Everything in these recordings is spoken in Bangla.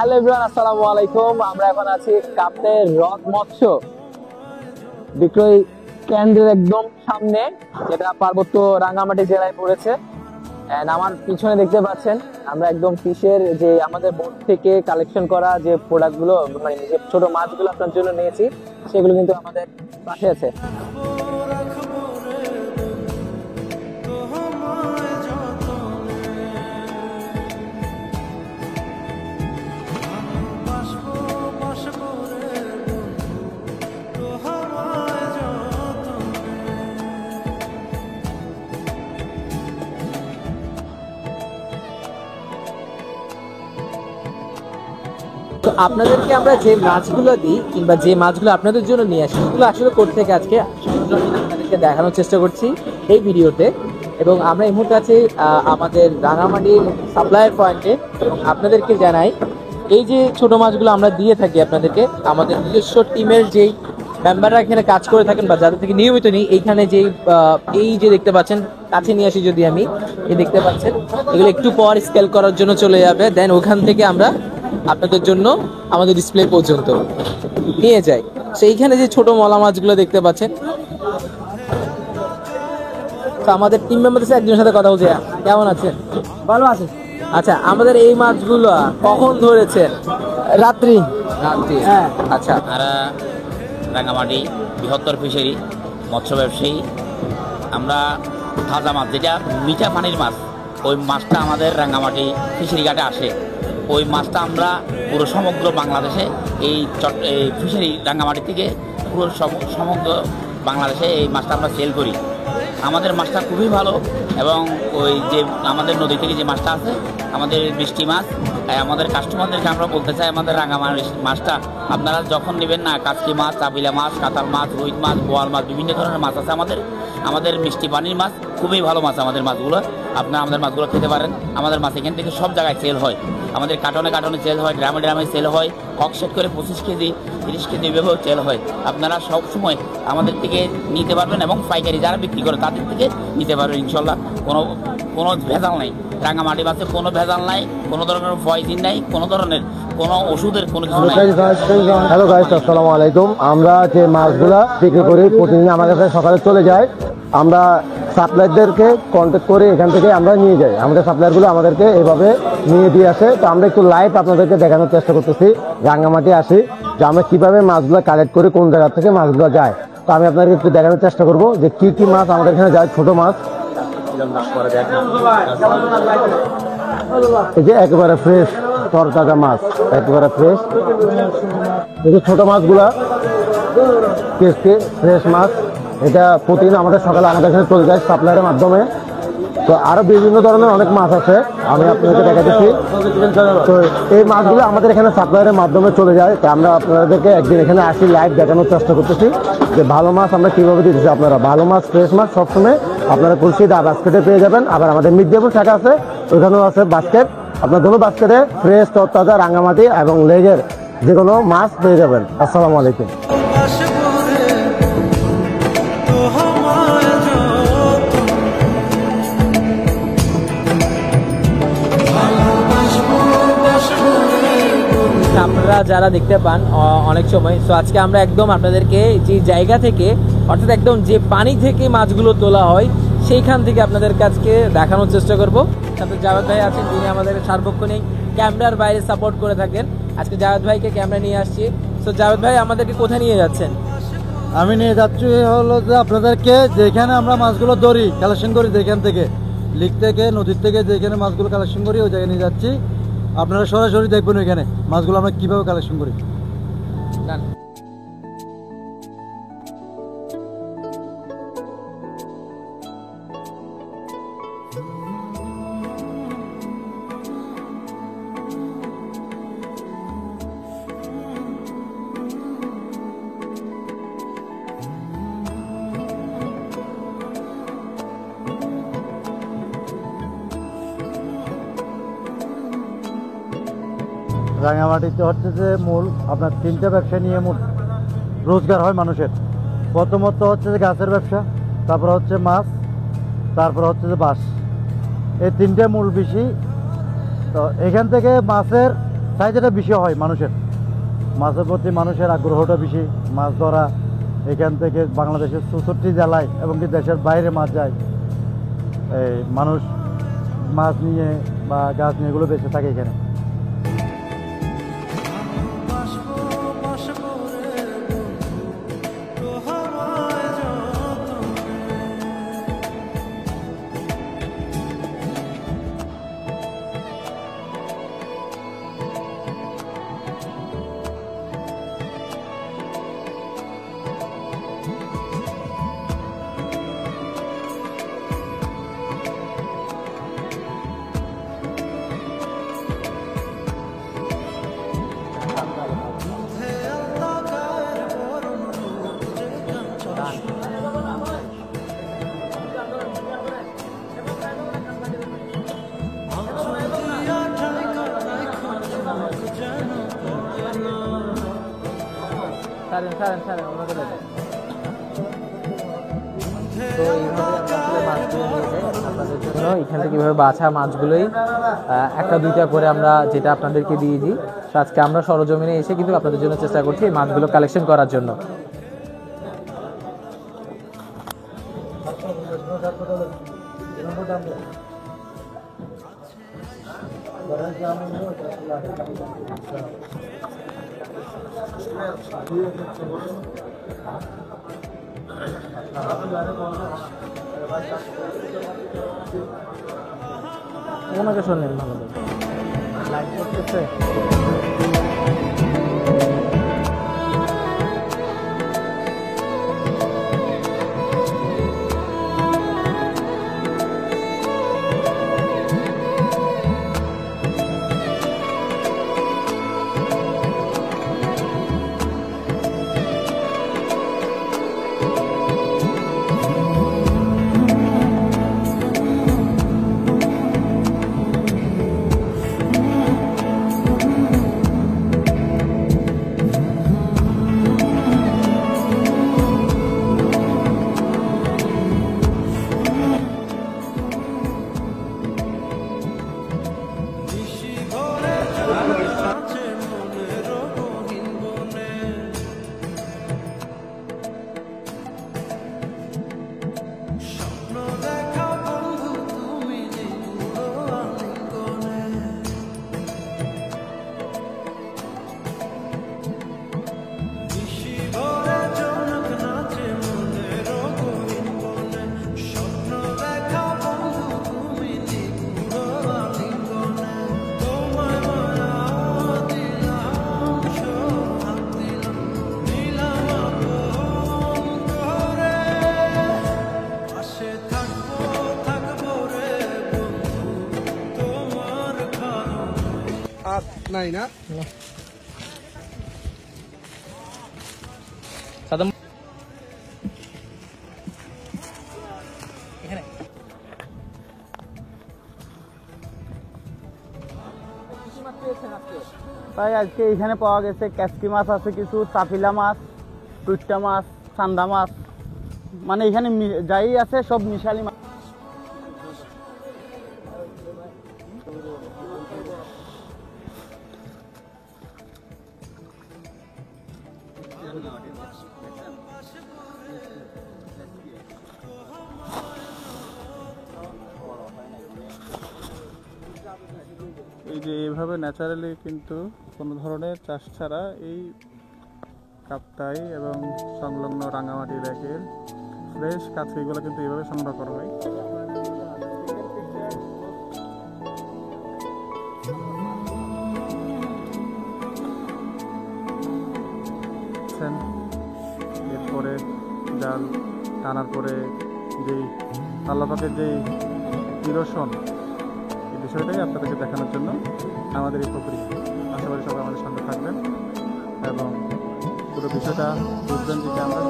হ্যালো এভরিওয়ান, আসসালামু আলাইকুম। আমরা এখন আছি কাপ্তাই হ্রদ মৎস্য বিক্রয় কেন্দ্রের একদম সামনে, যেটা পার্বত্য রাঙ্গামাটি জেলায় পড়েছে। আমার পিছনে দেখতে পাচ্ছেন আমরা একদম ফিশের যে আমাদের বোট থেকে কালেকশন করা যে প্রোডাক্টগুলো, মানে যে ছোট মাছগুলো আপনার জন্য নিয়েছি, সেগুলো কিন্তু আমাদের পাশে আছে। তো আপনাদেরকে আমরা যে মাছগুলো দিই কিংবা যে মাছগুলো আপনাদের জন্য নিয়ে আসি, সেগুলো আসলে করতে থেকে আজকে আপনাদেরকে দেখানোর চেষ্টা করছি এই ভিডিওতে। এবং আমরা এই মুহূর্তে আছি আমাদের রাঙামাটির সাপ্লায়ার পয়েন্টে। এবং আপনাদেরকে জানাই, এই যে ছোট মাছগুলো আমরা দিয়ে থাকি আপনাদেরকে, আমাদের নিজস্ব টিমের যেই মেম্বাররা এখানে কাজ করে থাকেন বা যাদের থেকে নিয়মিত নিই, এইখানে যেই এই যে দেখতে পাচ্ছেন, কাছে নিয়ে আসি যদি আমি, এই দেখতে পাচ্ছেন এগুলো একটু পর স্কেল করার জন্য চলে যাবে, দেন ওখান থেকে আমরা আপনাদের জন্য আমাদের ডিসপ্লে পর্যন্ত নিয়ে যাই। সেইখানে যে ছোট মলা মাছগুলো দেখতে পাচ্ছেন, তো আমাদের টিম মেম্বারদের একজনের সাথে কথা বলছি। কেমন আছেন? ভালো আছে। আচ্ছা, আমাদের এই মাছগুলো কখন ধরেছেন? রাত্রি। হ্যাঁ। আচ্ছা, আমরা রাঙ্গামাটি বৃহত্তর ফিশারি মৎস্য ব্যবসায়ী। আমরা তাজা মাছ, যেটা মিঠা পানির মাছ, ওই মাছটা আমাদের রাঙ্গামাটি ফিশারি ঘাটে আসে। ওই মাছটা আমরা পুরো সমগ্র বাংলাদেশে এই ফিশারি রাঙ্গামাটি থেকে পুরো সমগ্র বাংলাদেশে এই মাছটা আমরা সেল করি। আমাদের মাছটা খুবই ভালো। এবং ওই যে আমাদের নদী থেকে যে মাছটা আছে, আমাদের মিষ্টি মাছ, আমাদের কাস্টমারদেরকে আমরা বলতে চাই, আমাদের রাঙ্গামাটি মাছটা আপনারা যখন নেবেন না, কাচকি মাছ, চাপিলা মাছ, কাতাল মাছ, রুই মাছ, বোয়াল মাছ, বিভিন্ন ধরনের মাছ আছে আমাদের মিষ্টি পানির মাছ খুবই ভালো মাছ। আমাদের মাছগুলো আপনারা আমাদের মাছগুলো খেতে পারেন। আমাদের মাছ এখান থেকে সব জায়গায় সেল হয়। আমাদের কার্টনে কার্টনে সেল হয়, গ্রামে গ্রামে সেল হয়, হক সেট করে 25 কেজি 30 কেজি এভাবেও সেল হয়। আপনারা সব সময় আমাদের থেকে নিতে পারবেন এবং পাইকারি যারা বিক্রি করে তাদের থেকে নিতে পারবেন ইনশাল্লাহ। কোনো ভেজাল নাই। রাঙ্গামাটি মাছে কোনো ভেজাল নাই, কোনো ধরনের পয়জিন নাই, কোনো ধরনের কোনো ওষুধের কোনো কিছু নাই। হ্যালো গাইস, আসসালামু আলাইকুম। আমরা যে মাছগুলা বিক্রি করি প্রতিদিন আমার কাছে সকালে চলে যায়। আমরা সাপ্লায়ারদেরকে কন্ট্যাক্ট করে এখান থেকে আমরা নিয়ে যাই। আমাদের সাপ্লায়ারগুলো আমাদেরকে এভাবে নিয়ে দিয়ে আসে। তো আমরা একটু লাইভ আপনাদেরকে দেখানোর চেষ্টা করতেছি রাঙ্গামাটি আসি, যে আমরা কীভাবে মাছগুলো কালেক্ট করি, কোন জায়গা থেকে মাছগুলো যায়। তো আমি আপনাদেরকে একটু দেখানোর চেষ্টা করবো যে কী কী মাছ আমাদের এখানে যায়। ছোটো মাছ এই যে একেবারে ফ্রেশ তরতাজা মাছ, একেবারে ফ্রেশ। এই যে ছোটো মাছগুলা কেসকে ফ্রেশ মাছ, এটা প্রতিদিন আমাদের সকালে আমাদের এখানে চলে যায় সাপ্লায়ারের মাধ্যমে। তো আরো বিভিন্ন ধরনের অনেক মাছ আছে, আমি আপনাদেরকে দেখাচ্ছি। তো এই মাছগুলো আমাদের এখানে সাপ্লায়ারের মাধ্যমে চলে যায়। তো আমরা আপনাদেরকে একদিন এখানে আসি, লাইভ দেখানোর চেষ্টা করতেছি যে ভালো মাছ আমরা কীভাবে দিতেছি। আপনারা ভালো মাছ, ফ্রেশ মাছ সবসময় আপনারা কুলসি দা বাস্কেটে পেয়ে যাবেন। আবার আমাদের মিডিয়াপুর শাখা আছে, ওইখানেও আছে বাস্কেট। আপনার দুটো বাস্কেটে ফ্রেশ তরতাজা রাঙ্গামাটি এবং লেজের যে কোনো মাছ পেয়ে যাবেন। আসসালামু আলাইকুম। আপনারা যারা দেখতে পান অনেক সময়, তো আজকে আমরা একদম আপনাদেরকে যে জায়গা থেকে, অর্থাৎ একদম যে পানি থেকে মাছগুলো তোলা হয়, সেইখান থেকে আপনাদের কাছে দেখানোর চেষ্টা করব। সাথে জাভেদ ভাই আছেন, যিনি আমাদের সার্বক্ষণিক ক্যামেরার বাইরে সাপোর্ট করে থাকেন। আজকে জাভেদ ভাইকে ক্যামেরা নিয়ে আসছি। তো জাভেদ ভাই, আমাদেরকে কোথায় নিয়ে যাচ্ছেন? আমি নিয়ে যাচ্ছি হলো যে আপনাদেরকে যেখানে আমরা মাছগুলো ধরি, কালেকশন করি, যেখান থেকে লিক থেকে, নদীর থেকে যেখানে মাছগুলো কালেকশন করি, ওই জায়গায় নিয়ে যাচ্ছি। আপনারা সরাসরি দেখবেন ওইখানে মাছগুলো আমরা কীভাবে কালেকশন করি। রাঙ্গামাটিতে হচ্ছে যে মূল আপনার তিনটে ব্যবসা নিয়ে মূল রোজগার হয় মানুষের। প্রথমত হচ্ছে যে গাছের ব্যবসা, তারপর হচ্ছে মাছ, তারপর হচ্ছে যে বাঁশ। এই তিনটে মূল বেশি। তো এখান থেকে মাছের চাহিদাটা বেশি হয় মানুষের, মাছের প্রতি মানুষের আগ্রহটা বেশি। মাছ ধরা এখান থেকে বাংলাদেশের 64 জেলায় এবং কি দেশের বাইরে মাছ যায়। এই মানুষ মাছ নিয়ে বা গাছ নিয়ে এগুলো বেঁচে থাকে এখানে। ছাড়েন ওনাকে দেন। তো এইভাবে আমরা আসলে মাছগুলো নিয়ে যাই আপনাদের জন্য। এখান থেকে কীভাবে বাছা মাছগুলোই একটা দুইটা করে আমরা যেটা আপনাদেরকে দিয়েছি। তো আজকে আমরা সরজমিনে এসে কিন্তু আপনাদের জন্য চেষ্টা করছি এই মাছগুলো কালেকশন করার জন্য। ওনাকে শোনেন ভালো লাইভ করতেছে। নাই না সাদম তাই আজকে এখানে পাওয়া গেছে ক্যাচকি মাছ আছে, কিছু চাপিলা মাছ, টুইটা মাছ, চান্দা মাছ, মানে এখানে যাই আছে সব মিশালি মাছ। এই যে এইভাবে ন্যাচারালি কিন্তু কোনো ধরনের চাষ ছাড়া এই কাপ্তাই এবং সংলগ্ন রাঙামাটি লেকের ফ্রেশ কাঁচকিগুলো কিন্তু এইভাবে সংগ্রহ করা হয়। এরপরে জাল টানার পরে যেই আল্লাপাকের যেই নিরসন, এই বিষয়টাই আপনাদেরকে দেখানোর জন্য আমাদের এই প্রক্রিয়া। আশা করি সবাই আমাদের সঙ্গে থাকবেন এবং পুরো বিষয়টা বুঝবেন যে আমরা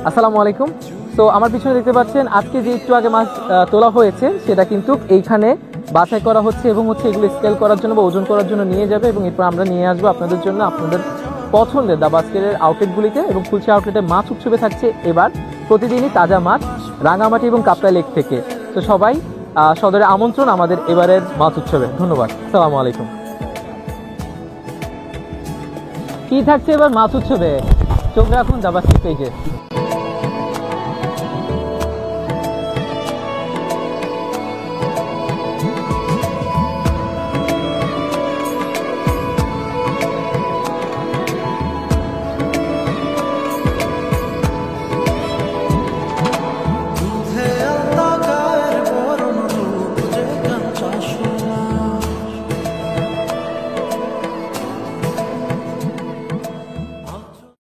আসসালামু আলাইকুম। তো আমার পিছনে দেখতে পাচ্ছেন আজকে যে একটু আগে মাছ তোলা হয়েছে সেটা কিন্তু এইখানে বাছাই করা হচ্ছে এবং এগুলো স্কেল করার জন্য বা ওজন করার জন্য নিয়ে যাবে এবং এরপর আমরা নিয়ে আসবো আপনাদের জন্য আপনাদের পছন্দের দা বাস্কেটের আউটলেটগুলিতে এবং খুলশা আউটলেটে মাছ উৎসবে থাকছে এবার প্রতিদিনই তাজা মাছ রাঙামাটি এবং কাপ্তাই লেক থেকে। তো সবাই সদরে আমন্ত্রণ আমাদের এবারের মাছ উৎসবে। ধন্যবাদ। আসসালামু আলাইকুম। কি থাকছে এবার মাছ উৎসবে? চোখ রাখুন দা বাস্কেট পেজে।